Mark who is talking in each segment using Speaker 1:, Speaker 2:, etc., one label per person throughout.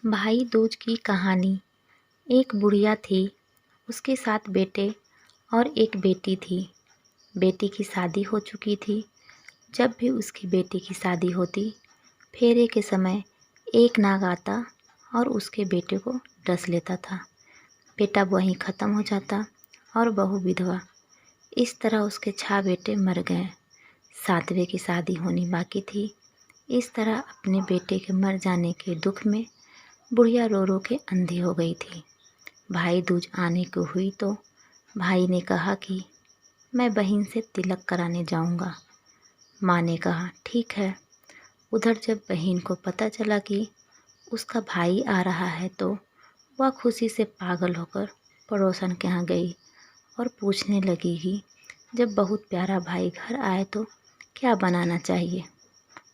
Speaker 1: भाई दूज की कहानी। एक बुढ़िया थी, उसके 7 बेटे और एक बेटी थी। बेटी की शादी हो चुकी थी। जब भी उसकी बेटी की शादी होती, फेरे के समय एक नाग आता और उसके बेटे को डस लेता था। बेटा वहीं ख़त्म हो जाता और बहू विधवा। इस तरह उसके 6 बेटे मर गए। 7वें की शादी होनी बाकी थी। इस तरह अपने बेटे के मर जाने के दुख में बुढ़िया रो रो के अंधी हो गई थी। भाई दूज आने को हुई तो भाई ने कहा कि मैं बहन से तिलक कराने जाऊंगा। माँ ने कहा ठीक है। उधर जब बहन को पता चला कि उसका भाई आ रहा है तो वह खुशी से पागल होकर पड़ोसन के यहाँ गई और पूछने लगी कि जब बहुत प्यारा भाई घर आए तो क्या बनाना चाहिए।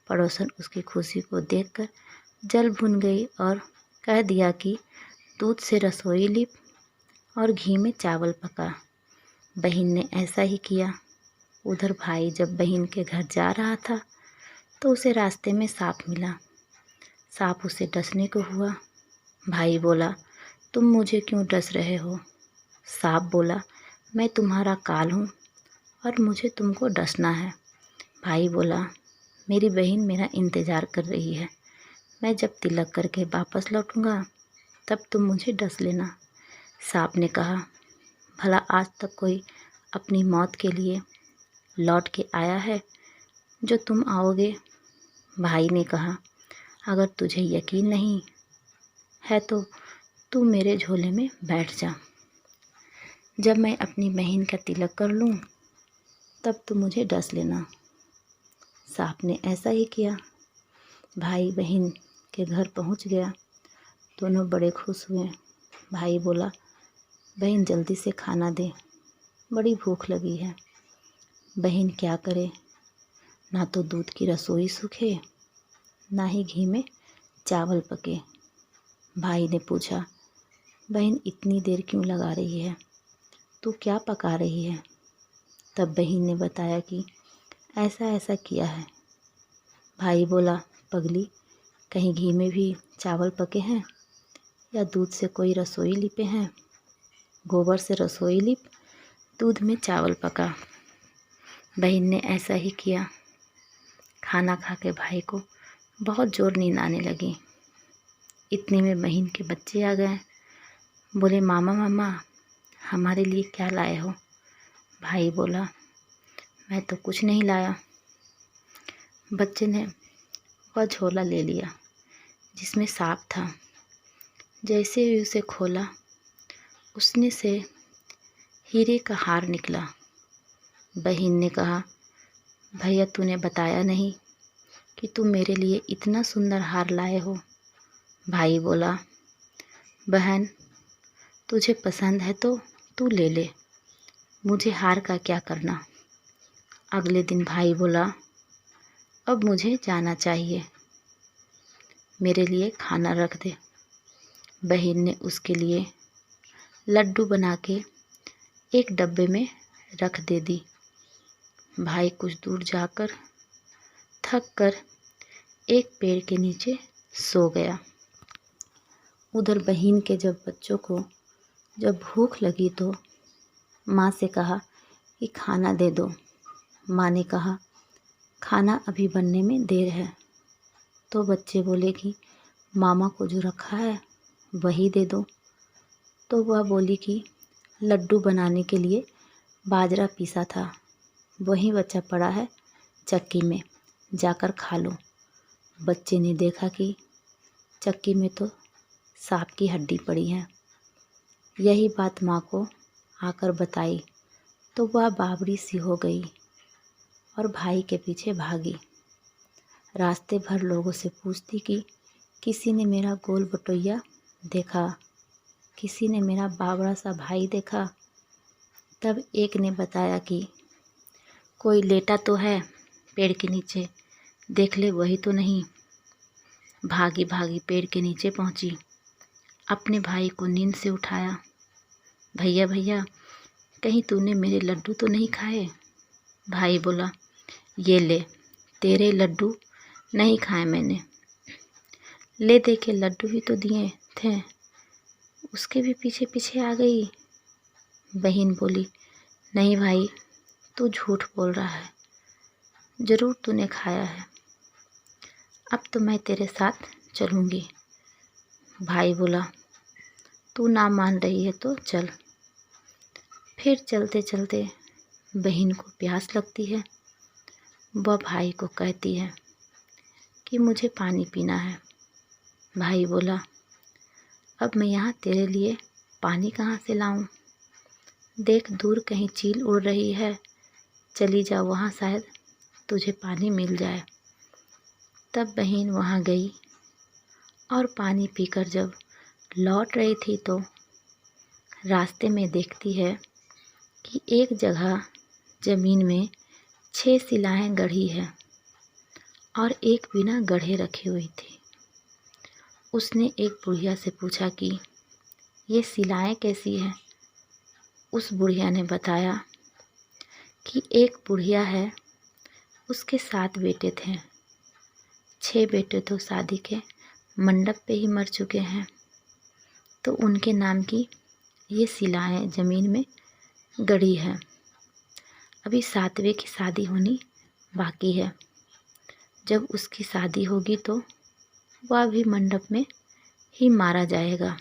Speaker 1: पड़ोसन उसकी खुशी को देखकर जल भुन गई और कह दिया कि दूध से रसोई लिप और घी में चावल पका। बहन ने ऐसा ही किया। उधर भाई जब बहन के घर जा रहा था तो उसे रास्ते में सांप मिला। सांप उसे डसने को हुआ। भाई बोला, तुम मुझे क्यों डस रहे हो? सांप बोला, मैं तुम्हारा काल हूँ और मुझे तुमको डसना है। भाई बोला, मेरी बहन मेरा इंतज़ार कर रही है। मैं जब तिलक करके वापस लौटूंगा तब तुम मुझे डस लेना। सांप ने कहा, भला आज तक कोई अपनी मौत के लिए लौट के आया है जो तुम आओगे? भाई ने कहा, अगर तुझे यकीन नहीं है तो तू मेरे झोले में बैठ जा। जब मैं अपनी बहन का तिलक कर लूँ तब तू मुझे डस लेना। सांप ने ऐसा ही किया। भाई बहन के घर पहुँच गया। दोनों बड़े खुश हुए। भाई बोला, बहन जल्दी से खाना दे, बड़ी भूख लगी है। बहन क्या करे, ना तो दूध की रसोई सूखे ना ही घी में चावल पके। भाई ने पूछा, बहन इतनी देर क्यों लगा रही है? तू क्या पका रही है? तब बहन ने बताया कि ऐसा ऐसा किया है। भाई बोला, पगली, कहीं घी में भी चावल पके हैं या दूध से कोई रसोई लिपे हैं? गोबर से रसोई लिप, दूध में चावल पका। बहन ने ऐसा ही किया। खाना खा के भाई को बहुत ज़ोर नींद आने लगी। इतने में बहन के बच्चे आ गए। बोले, मामा मामा हमारे लिए क्या लाए हो? भाई बोला, मैं तो कुछ नहीं लाया। बच्चे ने वह झोला ले लिया जिसमें सांप था। जैसे ही उसे खोला उसने से हीरे का हार निकला। बहन ने कहा, भैया तूने बताया नहीं कि तू मेरे लिए इतना सुंदर हार लाए हो। भाई बोला, बहन तुझे पसंद है तो तू ले ले, मुझे हार का क्या करना। अगले दिन भाई बोला, अब मुझे जाना चाहिए, मेरे लिए खाना रख दे। बहन ने उसके लिए लड्डू बना के एक डब्बे में रख दे दी। भाई कुछ दूर जाकर थक कर एक पेड़ के नीचे सो गया। उधर बहन के जब बच्चों को जब भूख लगी तो माँ से कहा कि खाना दे दो। माँ ने कहा, खाना अभी बनने में देर है। तो बच्चे बोले कि मामा को जो रखा है वही दे दो। तो वह बोली कि लड्डू बनाने के लिए बाजरा पीसा था, वही बचा पड़ा है चक्की में, जाकर खा लो। बच्चे ने देखा कि चक्की में तो सांप की हड्डी पड़ी है। यही बात माँ को आकर बताई तो वह बावड़ी सी हो गई और भाई के पीछे भागी। रास्ते भर लोगों से पूछती कि किसी ने मेरा गोल बटोइया देखा, किसी ने मेरा बावड़ा सा भाई देखा। तब एक ने बताया कि कोई लेटा तो है पेड़ के नीचे, देख ले वही तो नहीं। भागी भागी पेड़ के नीचे पहुंची, अपने भाई को नींद से उठाया। भैया भैया कहीं तूने मेरे लड्डू तो नहीं खाए? भाई बोला, ये ले तेरे लड्डू नहीं खाए मैंने, ले दे के लड्डू ही तो दिए थे, उसके भी पीछे पीछे आ गई। बहन बोली, नहीं भाई, तू झूठ बोल रहा है, ज़रूर तूने खाया है, अब तो मैं तेरे साथ चलूँगी। भाई बोला, तू ना मान रही है तो चल। फिर चलते चलते बहन को प्यास लगती है। वह भाई को कहती है कि मुझे पानी पीना है। भाई बोला, अब मैं यहाँ तेरे लिए पानी कहाँ से लाऊं? देख दूर कहीं चील उड़ रही है, चली जा वहाँ, शायद तुझे पानी मिल जाए। तब बहन वहाँ गई और पानी पीकर जब लौट रही थी तो रास्ते में देखती है कि एक जगह ज़मीन में 6 शिलाएँ गढ़ी है और एक बिना गढ़े रखी हुई थी। उसने एक बुढ़िया से पूछा कि ये शिलाएँ कैसी हैं? उस बुढ़िया ने बताया कि एक बुढ़िया है, उसके 7 बेटे थे। 6 बेटे तो शादी के मंडप पे ही मर चुके हैं, तो उनके नाम की ये शिलाएँ ज़मीन में गड़ी है। अभी 7वें की शादी होनी बाकी है। जब उसकी शादी होगी तो वह भी मंडप में ही मारा जाएगा।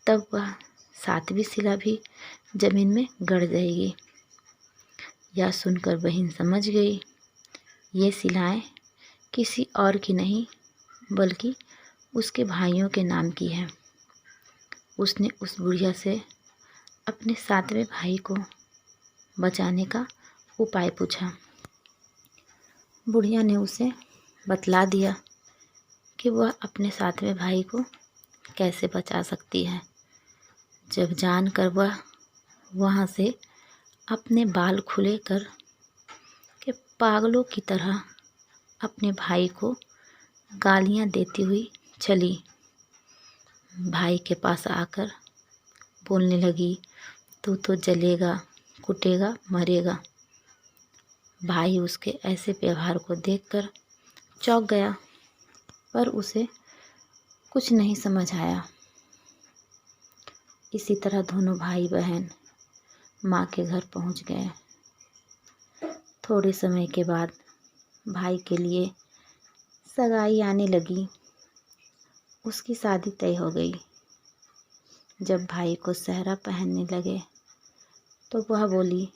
Speaker 1: तब वह 7वीं शिला भी ज़मीन में गड़ जाएगी। यह सुनकर बहन समझ गई, ये शिलाएँ किसी और की नहीं बल्कि उसके भाइयों के नाम की है। उसने उस बुढ़िया से अपने 7वें भाई को बचाने का उपाय पूछा। बुढ़िया ने उसे बतला दिया कि वह अपने 7वें भाई को कैसे बचा सकती है। जब जानकर वह वहाँ से अपने बाल खुले कर के पागलों की तरह अपने भाई को गालियाँ देती हुई चली। भाई के पास आकर बोलने लगी, तू तो जलेगा, कुटेगा, मरेगा। भाई उसके ऐसे व्यवहार को देखकर चौंक गया, पर उसे कुछ नहीं समझ आया। इसी तरह दोनों भाई बहन माँ के घर पहुँच गए। थोड़े समय के बाद भाई के लिए सगाई आने लगी। उसकी शादी तय हो गई। जब भाई को सेहरा पहनने लगे तो वह बोली,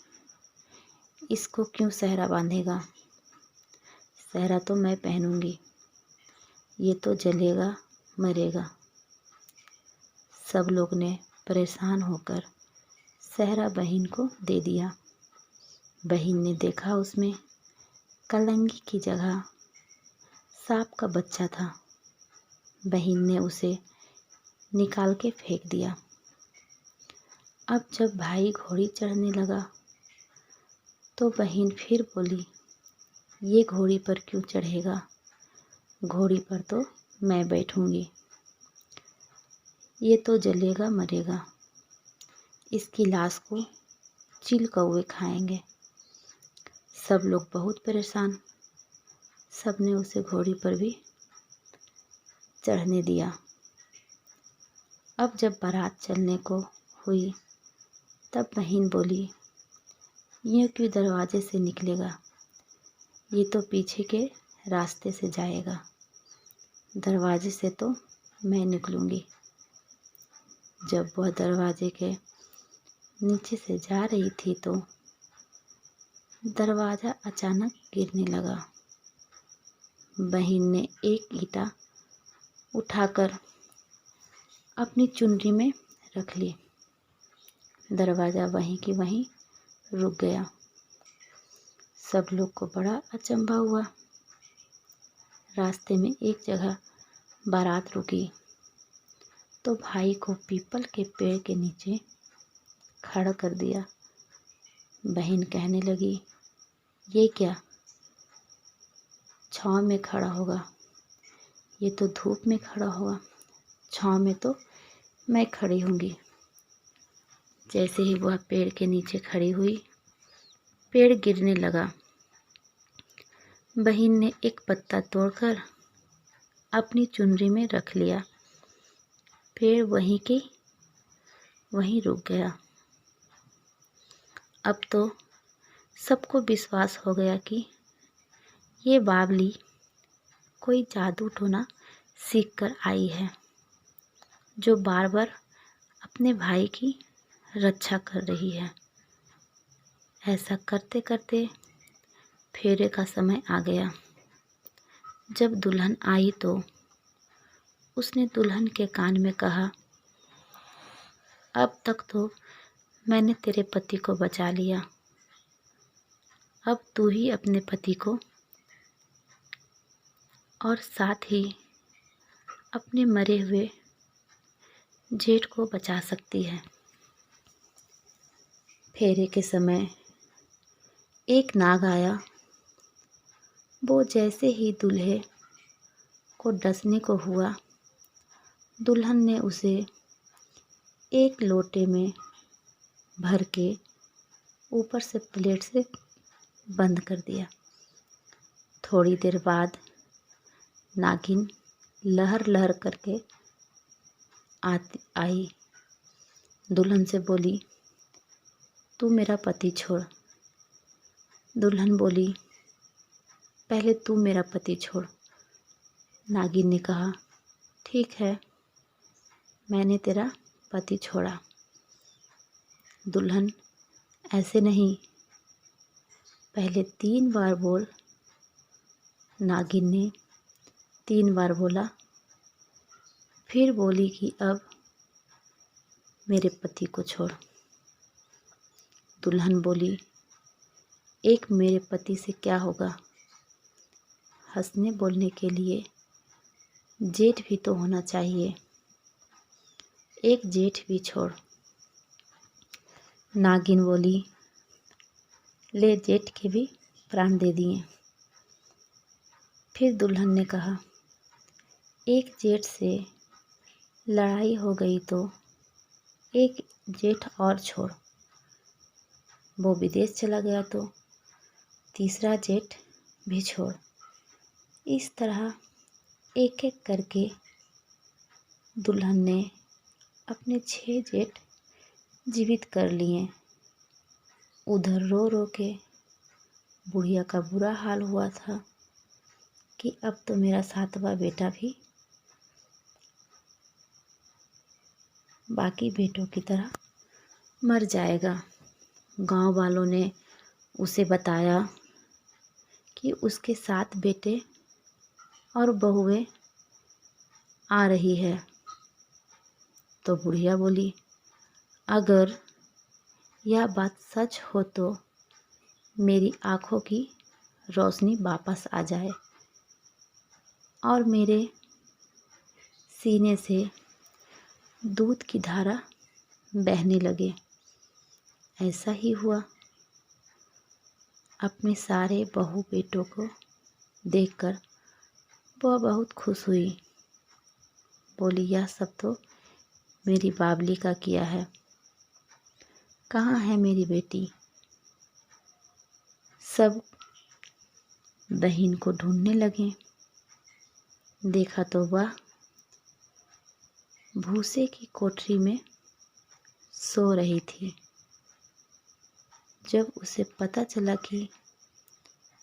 Speaker 1: इसको क्यों सेहरा बांधेगा? सेहरा तो मैं पहनूंगी, ये तो जलेगा, मरेगा। सब लोग ने परेशान होकर सेहरा बहन को दे दिया। बहन ने देखा उसमें कलंगी की जगह सांप का बच्चा था। बहन ने उसे निकाल के फेंक दिया। अब जब भाई घोड़ी चढ़ने लगा तो बहन फिर बोली, ये घोड़ी पर क्यों चढ़ेगा? घोड़ी पर तो मैं बैठूंगी, ये तो जलेगा, मरेगा। इसकी लाश को चील कौवे खाएंगे। सब लोग बहुत परेशान। सब ने उसे घोड़ी पर भी चढ़ने दिया। अब जब बारात चलने को हुई तब बहन बोली, यूँ क्यों दरवाजे से निकलेगा? ये तो पीछे के रास्ते से जाएगा। दरवाजे से तो मैं निकलूँगी। जब वह दरवाजे के नीचे से जा रही थी तो दरवाज़ा अचानक गिरने लगा। बहन ने एक ईंटा उठाकर अपनी चुनरी में रख ली। दरवाज़ा वहीं की वहीं रुक गया। सब लोग को बड़ा अचंभा हुआ। रास्ते में एक जगह बारात रुकी तो भाई को पीपल के पेड़ के नीचे खड़ा कर दिया। बहन कहने लगी, ये क्या, छाँव में खड़ा होगा? ये तो धूप में खड़ा होगा, छाँव में तो मैं खड़ी होंगी। जैसे ही वह पेड़ के नीचे खड़ी हुई, पेड़ गिरने लगा। बहन ने एक पत्ता तोड़कर अपनी चुनरी में रख लिया। पेड़ वहीं के वहीं रुक गया। अब तो सबको विश्वास हो गया कि ये बावली कोई जादू टोना सीख कर आई है, जो बार बार अपने भाई की रक्षा कर रही है। ऐसा करते करते फेरे का समय आ गया। जब दुल्हन आई तो उसने दुल्हन के कान में कहा, अब तक तो मैंने तेरे पति को बचा लिया, अब तू ही अपने पति को और साथ ही अपने मरे हुए जेठ को बचा सकती है। फेरे के समय एक नाग आया। वो जैसे ही दूल्हे को डसने को हुआ, दुल्हन ने उसे एक लोटे में भर के ऊपर से प्लेट से बंद कर दिया। थोड़ी देर बाद नागिन लहर लहर करके आई। दुल्हन से बोली, तू मेरा पति छोड़। दुल्हन बोली, पहले तू मेरा पति छोड़। नागिन ने कहा, ठीक है, मैंने तेरा पति छोड़ा। दुल्हन, ऐसे नहीं, पहले 3 बार बोल। नागिन ने 3 बार बोला। फिर बोली कि अब मेरे पति को छोड़। दुल्हन बोली, एक मेरे पति से क्या होगा? हंसने बोलने के लिए जेठ भी तो होना चाहिए, एक जेठ भी छोड़। नागिन बोली, ले जेठ के भी प्राण दे दिए। फिर दुल्हन ने कहा, एक जेठ से लड़ाई हो गई तो एक जेठ और छोड़। वो विदेश चला गया तो तीसरा जेठ भी छोड़। इस तरह एक एक करके दुल्हन ने अपने 6 जेठ जीवित कर लिए। उधर रो रो के बुढ़िया का बुरा हाल हुआ था कि अब तो मेरा 7वां बेटा भी बाकी बेटों की तरह मर जाएगा। गांव वालों ने उसे बताया कि उसके 7 बेटे और बहुएं आ रही है। तो बुढ़िया बोली, अगर यह बात सच हो तो मेरी आँखों की रोशनी वापस आ जाए और मेरे सीने से दूध की धारा बहने लगे। ऐसा ही हुआ। अपने सारे बहू बेटों को देखकर वह बहुत खुश हुई। बोली, यह सब तो मेरी बावली का किया है। कहाँ है मेरी बेटी? सब बहन को ढूंढने लगे। देखा तो वह भूसे की कोठरी में सो रही थी। जब उसे पता चला कि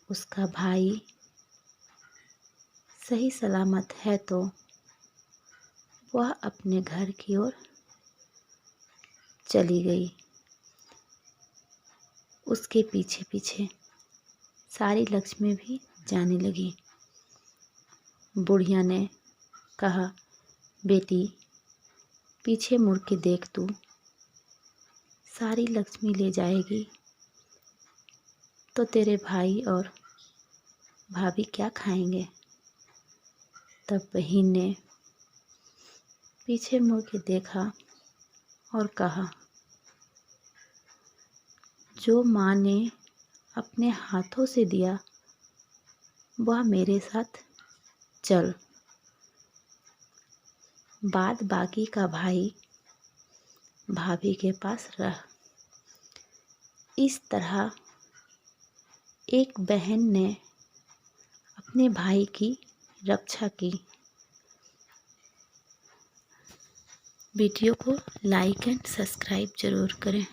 Speaker 1: उसका भाई सही सलामत है तो वह अपने घर की ओर चली गई। उसके पीछे पीछे सारी लक्ष्मी भी जाने लगी। बुढ़िया ने कहा, बेटी पीछे मुड़ के देख, तू सारी लक्ष्मी ले जाएगी तो तेरे भाई और भाभी क्या खाएंगे? तब बहन ने पीछे मुड़ के देखा और कहा, जो माँ ने अपने हाथों से दिया वह मेरे साथ चल, बाद बाकी का भाई भाभी के पास रह। इस तरह एक बहन ने अपने भाई की रक्षा की वीडियो को लाइक एंड सब्सक्राइब ज़रूर करें।